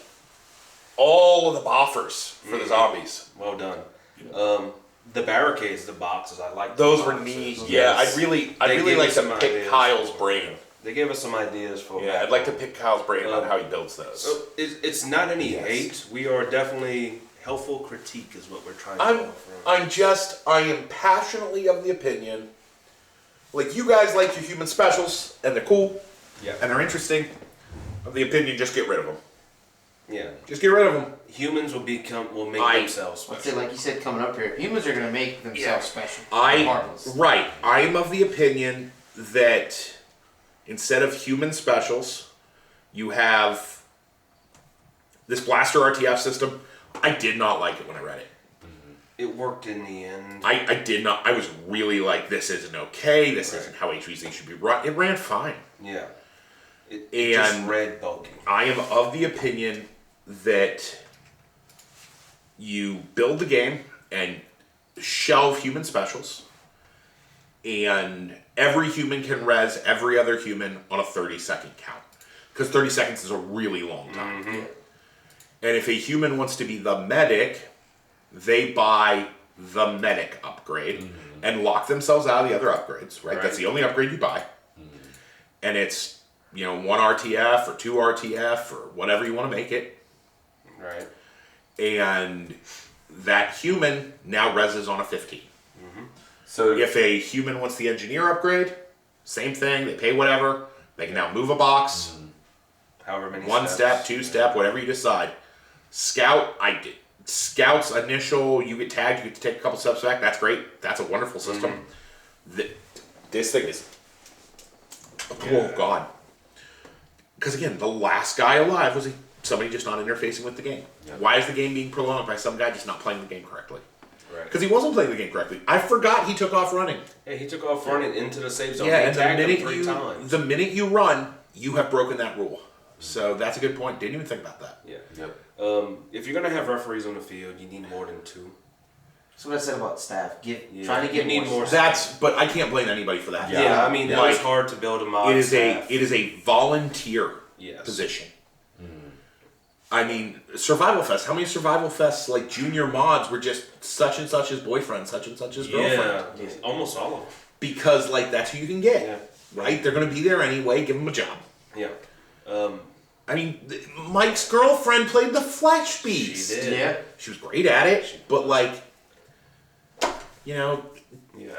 all of the buffers for the zombies. Well done. The barricades, the boxes, I like those were neat. Yeah, I'd really like to pick Kyle's brain. They gave us some ideas for. Yeah, I'd like to pick Kyle's brain on how he builds those. So it's not any hate. We are definitely helpful critique is what we're trying to offer. I am passionately of the opinion, like you guys like your human specials, and they're cool, and they're interesting. Of the opinion, just get rid of them. Yeah. Just get rid of them. Humans will make themselves special. I'd say, like you said, coming up here, humans are going to make themselves special. Right. I am of the opinion that instead of human specials, you have this blaster RTF system. I did not like it when I read it. It worked in the end. I did not. I was really like, this isn't okay. This isn't how HVZ should be run. It ran fine. Yeah. It just read bulky. I am of the opinion that you build the game and shelve human specials, and every human can res every other human on a 30-second count. Because 30 seconds is a really long time. Mm-hmm. And if a human wants to be the medic, they buy the medic upgrade and lock themselves out of the other upgrades, right? That's the only upgrade you buy. And it's, 1 RTF or 2 RTF or whatever you want to make it. Right. And that human now reses on a 15. So if a human wants the engineer upgrade, same thing, they pay whatever, they can now move a box, however many one step, 2 step, whatever you decide. Scout, Scout's initial, you get tagged, you get to take a couple steps back, that's great, that's a wonderful system. This thing is, oh god. Because again, the last guy alive was somebody just not interfacing with the game. Why is the game being prolonged by some guy just not playing the game correctly? Right. Because he wasn't playing the game correctly. I forgot he took off running. Yeah, he took off running into the safe zone. Yeah, He and tagged him 3 times. the minute you run, you have broken that rule. So that's a good point. Didn't even think about that. Yeah. If you're gonna have referees on the field, you need more than 2. That's what I said about staff. Trying to get more That's, but I can't blame anybody for that. Yeah, I mean, that was hard to build a mod It staff. is a volunteer Yes. position. I mean, Survival Fest. How many Survival Fests, like junior mods, were just such and such's boyfriend, such and such's girlfriend? Yeah, almost all of them. Because, like, that's who you can get. Yeah. Right? They're going to be there anyway. Give them a job. Yeah. I mean, Mike's girlfriend played the Flesh Beast. She did. Yeah. She was great at it, but, like, you know, Yeah.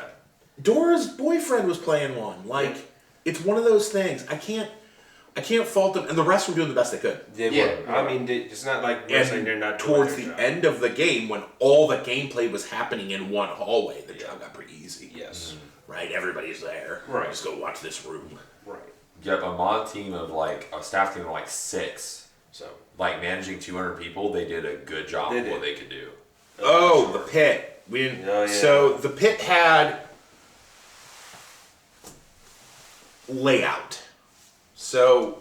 Dora's boyfriend was playing one. Like, it's one of those things. I can't fault them, and the rest were doing the best they could. They were. I mean, it's not like we're saying they're not doing towards their the job. end of the game, when all the gameplay was happening in one hallway, the job got pretty easy. Yes. Right? Everybody's there. Right. Just go watch this room. Right. Yep, a mod team of like a staff team of like 6. So. Like managing 200 people, they did a good job of what they could do. Oh, the pit. We didn't. Oh, yeah. So the pit had layout. So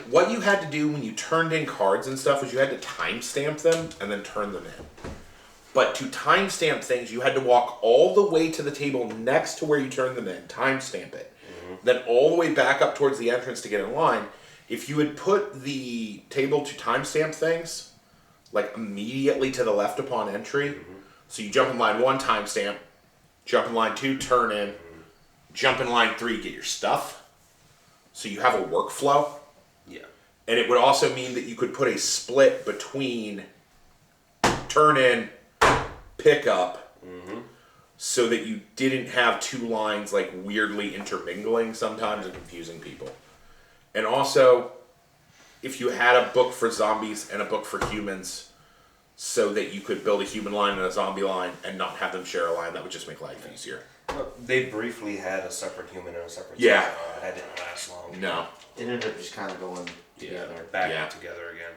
what you had to do when you turned in cards and stuff was you had to timestamp them and then turn them in. But to timestamp things, you had to walk all the way to the table next to where you turned them in, timestamp it, then all the way back up towards the entrance to get in line. If you had put the table to timestamp things, like immediately to the left upon entry, so you jump in line 1, timestamp, jump in line 2, turn in, jump in line 3, get your stuff. So you have a workflow. Yeah. And it would also mean that you could put a split between turn in, pick up, so that you didn't have 2 lines like weirdly intermingling sometimes and confusing people. And also, if you had a book for zombies and a book for humans, so that you could build a human line and a zombie line and not have them share a line, that would just make life easier. Well, they briefly had a separate human and a separate Yeah. zombie. That didn't last long. No. It ended up just kind of going together. Back together again.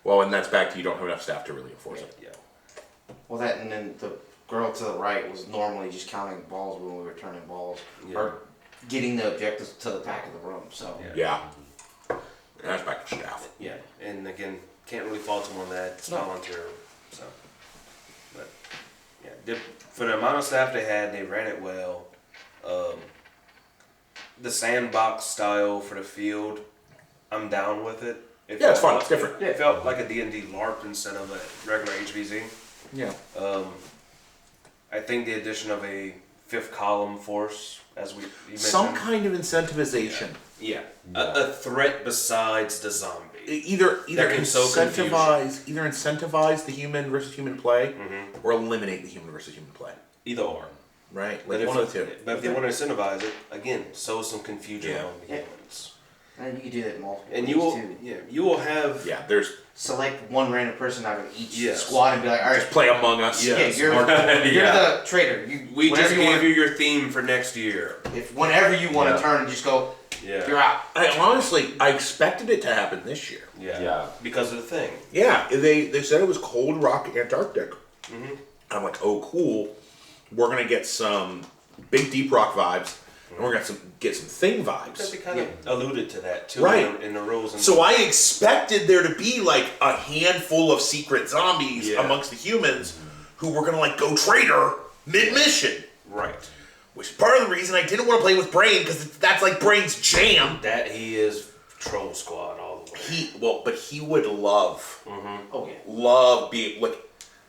Well, and that's back to you don't have enough staff to really enforce it. Yeah. Well, that and then the girl to the right was normally just counting balls when we were turning balls. Yeah. Or getting the objectives to the back of the room, so. Yeah. And that's back to staff. Yeah. And again, can't really fault them on that. It's No. volunteer. So. But, yeah. For the amount of staff they had, they ran it well. The sandbox style for the field, I'm down with it. Yeah, it's fun. It's different. It felt like a D&D LARP instead of a regular HVZ. Yeah. I think the addition of a 5th column force, as you mentioned. Some kind of incentivization. Yeah. A threat besides the zombie. Either That can sow incentivize the human versus human play, or eliminate the human versus human play. Either or. Right? But Like one of the two. But if they want to incentivize it, again, sow some confusion Yeah. among the Yeah. humans. And you can do that in multiple And ways you will, too. you will have. Yeah, there's Select one random person out of each Yes. squad and be like, all right, play Among Us. Yeah. yeah, you're, you're the traitor. You, We whenever just you gave want, you your theme for next year. If whenever you want to turn, just go. Yeah. You're out. I expected it to happen this year. Yeah. Because of the thing. Yeah, they said it was cold rock Antarctic. I'm like, oh, cool. We're gonna get some big deep rock vibes, and we're gonna get some thing Because they vibes. kind of alluded to that too Right. in the rules. And So I expected there to be like a handful of secret zombies Yeah. amongst the humans who were gonna like go traitor mid mission. right. Which is part of the reason I didn't want to play with Brain, because that's like Brain's jam. That he is troll squad all the way. But he would love, Oh yeah. love being like,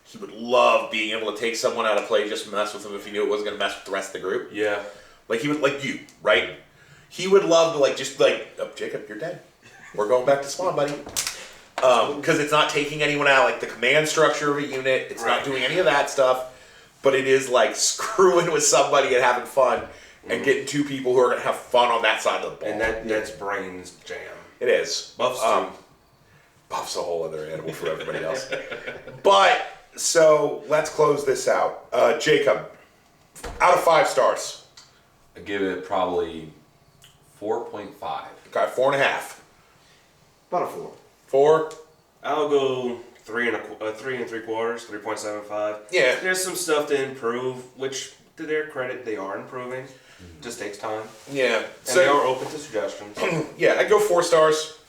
he would love being able to take someone out of play, just mess with them if he knew it wasn't going to mess with the rest of the group. Yeah. Like he would, like you, right? He would love to like just like, oh, Jacob, you're dead. We're going back to spawn, buddy. Because it's not taking anyone out, like the command structure of a unit. It's not doing any of that stuff. But it is like screwing with somebody and having fun, and getting 2 people who are going to have fun on that side of the ball. And that's Brain's jam. It is. Buffs too. Buff's a whole other animal for everybody else. But, so, let's close this out. Jacob, out of 5 stars. I give it probably 4.5. Okay, 4.5. About a 4. 4? I'll go 3 and 3/4, 3.75. Yeah. There's some stuff to improve, which to their credit they are improving. Just takes time, Yeah. and they are open to suggestions. Yeah, I'd go 4 stars.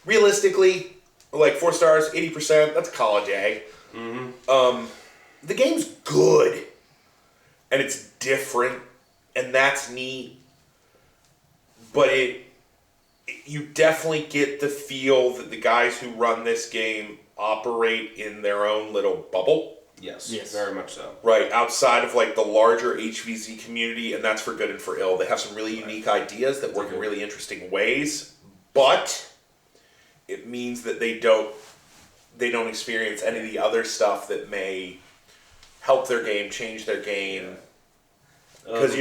Realistically, like 4 stars, 80%, that's college A. The game's good, and it's different, and that's neat, but you definitely get the feel that the guys who run this game operate in their own little bubble. Yes, Yes. very much so. Right, outside of like the larger HVZ community, and that's for good and for ill. They have some really unique ideas that work in really interesting ways, but it means that they don't experience any of the other stuff that may help their game, change their game. Because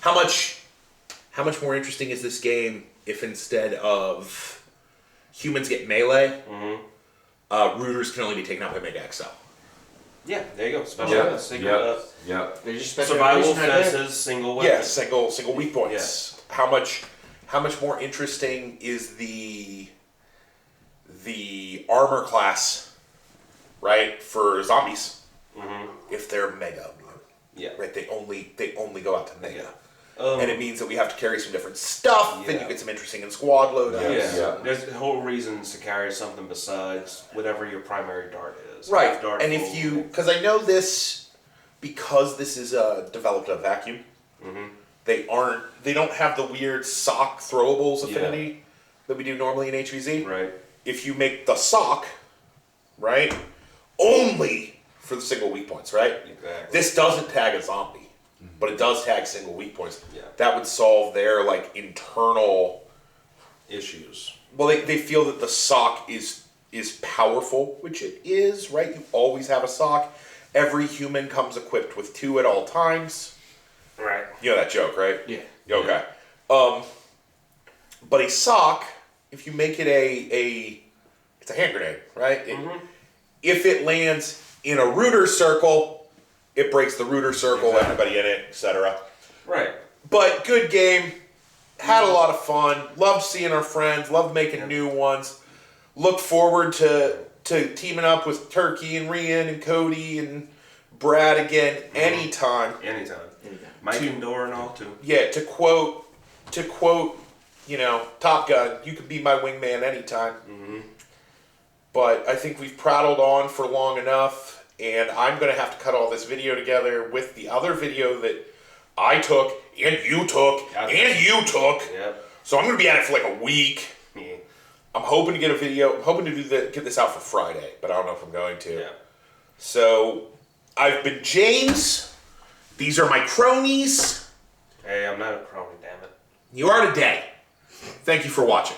how much more interesting is this game if instead of humans get melee, rooters can only be taken out by Mega XL? Yeah, there you go. Special They're just special survival evolution right there. fences, single weapon. Yeah, single weak points. Yeah. How much more interesting is the armor class, right, for zombies? If they're mega immune. Yeah. Right, they only go out to mega. Yeah. And it means that we have to carry some different stuff, and you get some interesting in squad loadouts. Yeah. There's whole reasons to carry something besides whatever your primary dart is. Right, Dart, and if you, because I know this, because this is developed a vacuum, they don't have the weird sock throwables affinity that we do normally in HVZ. Right. If you make the sock, right, only for the single weak points, right? Exactly. This doesn't tag a zombie, but it does tag single weak points. Yeah. That would solve their like internal issues. Well, they feel that the sock is powerful, which it is, right? You always have a sock. Every human comes equipped with 2 at all times. Right. You know that joke, right? Yeah. Okay. But a sock, if you make it it's a hand grenade, right? If it lands in a rooter circle, it breaks the rooter circle, everybody in it, etc. Right. But good game. Had a lot of fun. Loved seeing our friends. Loved making new ones. Look forward to teaming up with Turkey and Rian and Cody and Brad again anytime. Anytime. Mike and Dora and all too. Yeah, to quote, Top Gun, you can be my wingman anytime. But I think we've prattled on for long enough, and I'm going to have to cut all this video together with the other video that I took, and you took, and you took. Yep. So I'm going to be at it for like a week. Yeah. I'm hoping to get a video. I'm hoping to get this out for Friday, but I don't know if I'm going to. Yeah. So I've been James. These are my cronies. Hey, I'm not a crony, damn it. You are today. Thank you for watching.